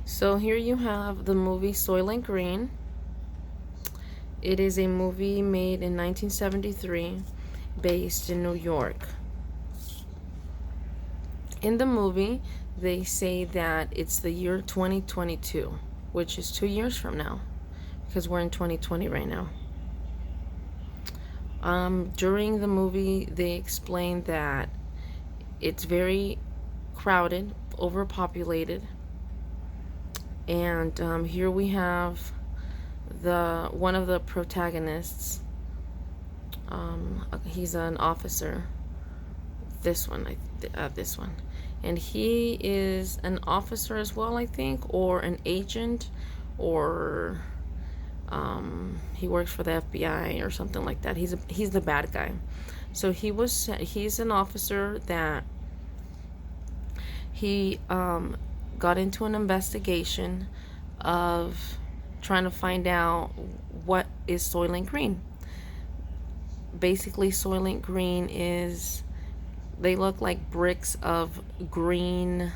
So here you have the movie Soylent Green. It is a movie made in 1973 based in New York. In the movie, they say that it's the year 2022, which is 2 years from now, because we're in 2020 right now. During the movie, they explain that it's very crowded, overpopulated, and here we have one of the protagonists. He's an officer. This one, this one, and he is an officer as well, I think, or an agent, or he works for the FBI or something like that. He's the bad guy. So he's an officer that he got into an investigation of trying to find out what is Soylent Green. Basically, Soylent Green is, they look like bricks of green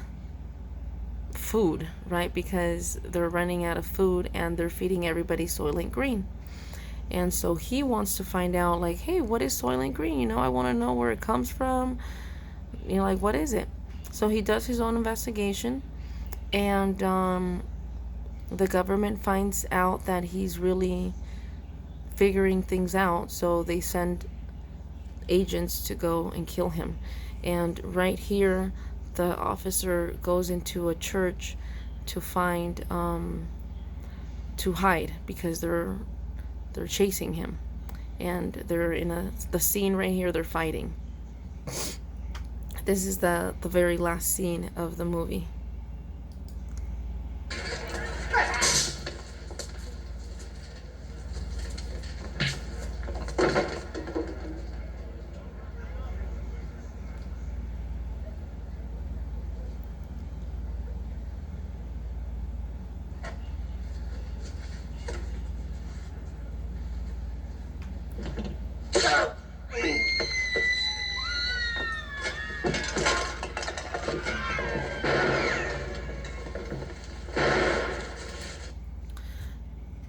food, right? Because they're running out of food and they're feeding everybody Soylent Green. And so he wants to find out, like, hey, what is Soylent Green? You know, I want to know where it comes from. You know, like, what is it? So he does his own investigation, and the government finds out that he's really figuring things out. So they send agents to go and kill him. And right here, the officer goes into a church to find to hide, because they're chasing him, and they're in the scene right here. They're fighting. This is the very last scene of the movie.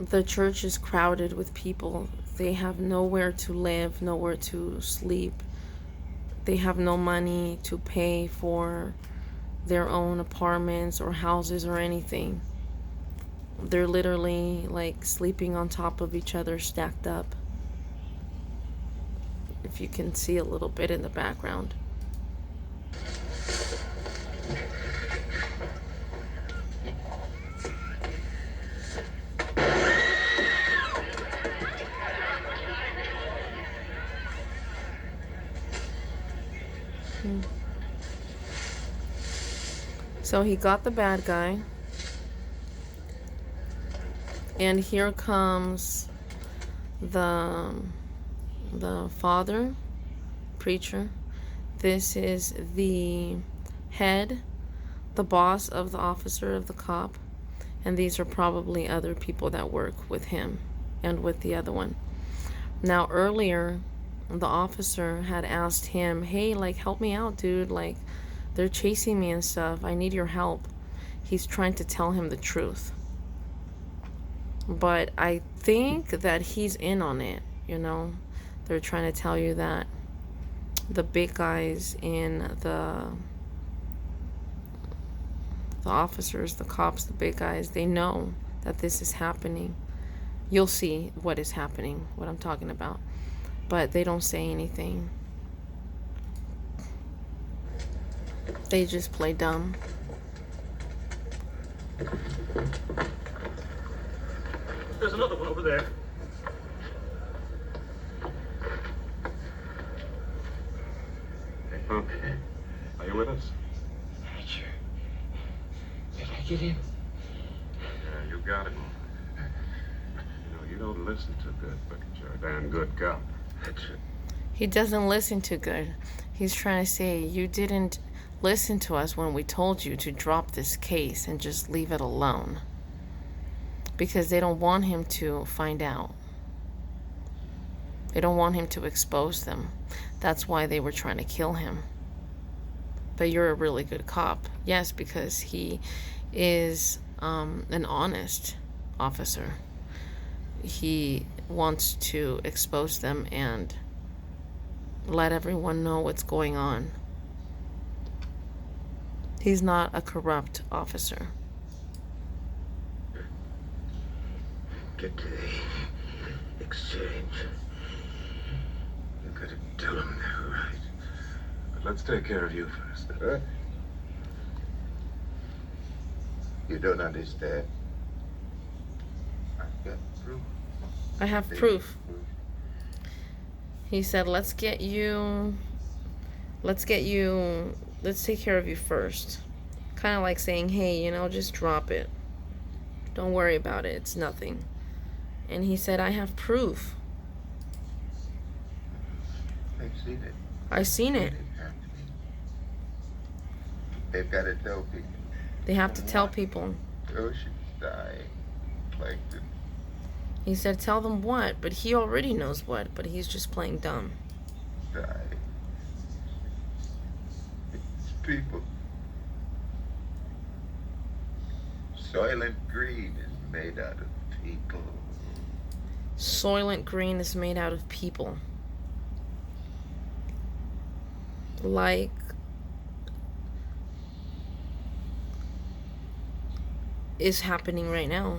The church is crowded with people. They have nowhere to live, nowhere to sleep. They have no money to pay for their own apartments or houses or anything. They're literally like sleeping on top of each other, stacked up. If you can see a little bit in the background. So he got the bad guy, and here comes the father, preacher. This is the head, the boss of the officer, of the cop, and these are probably other people that work with him and with the other one. Now earlier, the officer had asked him, hey, like, help me out, dude, like, they're chasing me and stuff, I need your help. He's trying to tell him the truth, but I think that he's in on it, you know. They're trying to tell you that the big guys in the officers, the cops, the big guys, they know that this is happening. You'll see what is happening, what I'm talking about, but they don't say anything. They just play dumb. There's another one over there. Okay. Are you with us? Sure. Did I get in? Yeah, you got it. You know, you don't listen too good, but you're a damn good cop. That's it. He doesn't listen too good. He's trying to say, you didn't Listen to us when we told you to drop this case and just leave it alone. Because they don't want him to find out. They don't want him to expose them. That's why they were trying to kill him. But you're a really good cop. Yes, because he is an honest officer. He wants to expose them and let everyone know what's going on. He's not a corrupt officer. Get to the exchange. You gotta tell them they're right. But let's take care of you first. Huh? You don't understand. I've got proof. I have proof. He said, let's take care of you first. Kind of like saying, hey, just drop it. Don't worry about it. It's nothing. And he said, I have proof. I've seen it. I've seen it. They've got to tell people. They have to tell people. The ocean's dying. Plankton. He said, tell them what? But he already knows what. But he's just playing dumb. Dying. It's people. Soylentgreen is made out of people. Soylentgreen is made out of people. Like is happening right now.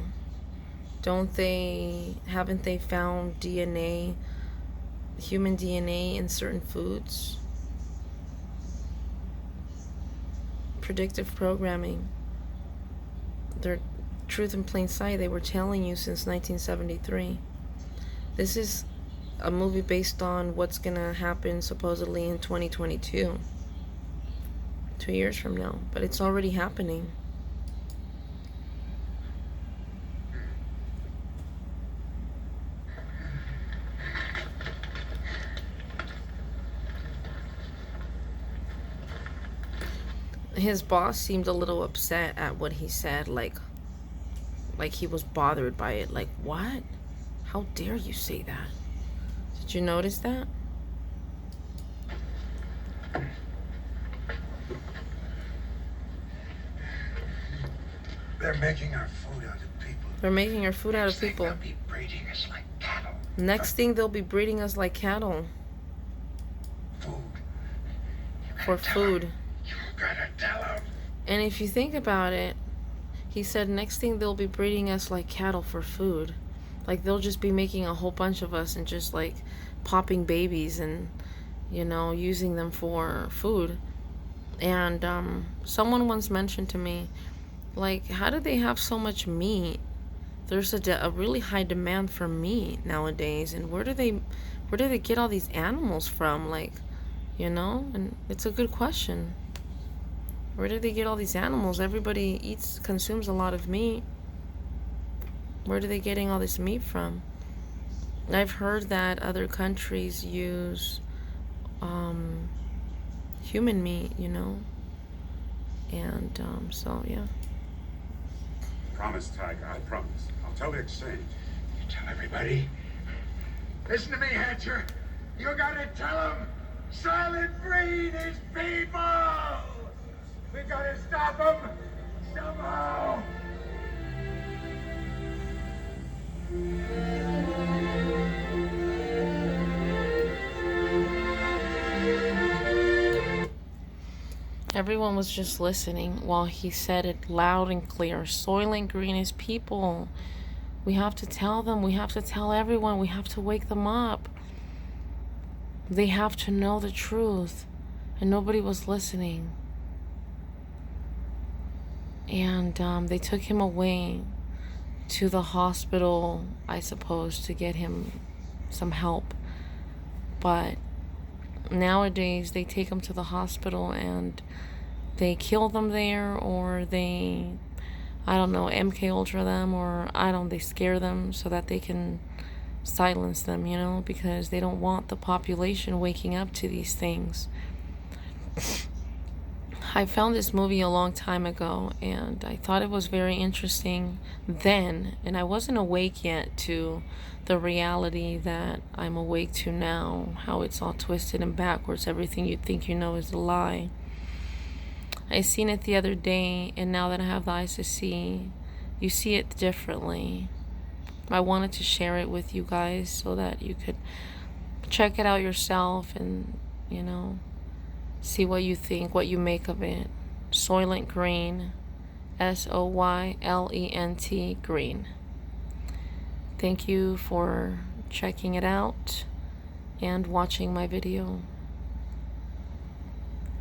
Haven't they found DNA, human DNA in certain foods? Predictive programming. They're truth in plain sight. They were telling you since 1973. This is a movie based on what's gonna happen supposedly in 2022. 2 years from now. But it's already happening. His boss seemed a little upset at what he said, like he was bothered by it. Like, what? How dare you say that? Did you notice that? They're making our food out of people. They're making our food out of people. They'll be breeding us like cattle. Next thing, they'll be breeding us like cattle. Food. For food. You gotta tell them. And if you think about it, he said next thing they'll be breeding us like cattle for food. Like they'll just be making a whole bunch of us and just like popping babies and, using them for food. And someone once mentioned to me, like, how do they have so much meat? There's a really high demand for meat nowadays. And where do they get all these animals from? Like, and it's a good question. Where do they get all these animals? Everybody consumes a lot of meat. Where are they getting all this meat from? I've heard that other countries use human meat, And so, yeah. Promise, Tiger, I promise. I'll tell the exchange. You tell everybody. Listen to me, Hatcher. You gotta tell them Soylentgreen is people! We gotta stop them somehow! Everyone was just listening while he said it loud and clear. Soylentgreen is people. We have to tell them. We have to tell everyone. We have to wake them up. They have to know the truth. And nobody was listening. And they took him away to the hospital, I suppose, to get him some help. But nowadays they take them to the hospital and they kill them there, or they, I don't know, MK Ultra them, or they scare them so that they can silence them, because they don't want the population waking up to these things. I found this movie a long time ago and I thought it was very interesting then, and I wasn't awake yet to the reality that I'm awake to now, how it's all twisted and backwards. Everything you think you know is a lie. I seen it the other day, and now that I have the eyes to see, you see it differently. I wanted to share it with you guys so that you could check it out yourself and, you know, see what you think, what you make of it. Soylentgreen, Soylent green. Thank you for checking it out and watching my video.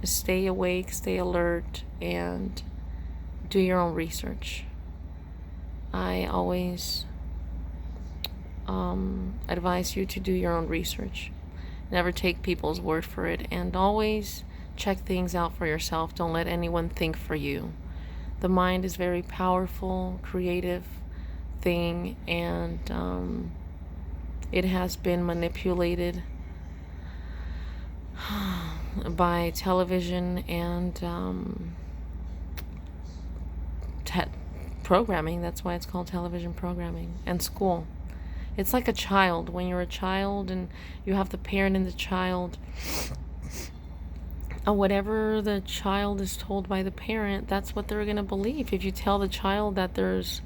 Stay awake, stay alert, and do your own research. I always advise you to do your own research. Never take people's word for it, and always check things out for yourself. Don't let anyone think for you. The mind is very powerful, creative thing, and it has been manipulated by television and programming. That's why it's called television programming, and school. It's like a child. When you're a child and you have the parent and the child, whatever the child is told by the parent, that's what they're going to believe. If you tell the child that there's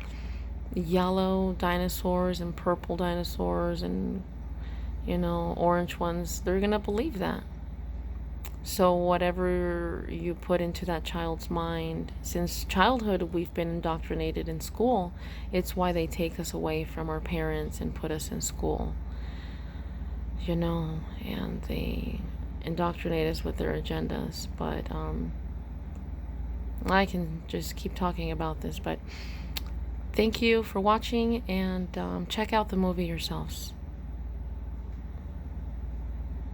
yellow dinosaurs and purple dinosaurs and, you know, orange ones, they're going to believe that. So whatever you put into that child's mind, since childhood we've been indoctrinated in school, it's why they take us away from our parents and put us in school, you know, and they indoctrinate us with their agendas. But I can just keep talking about this, but thank you for watching, and check out the movie yourselves.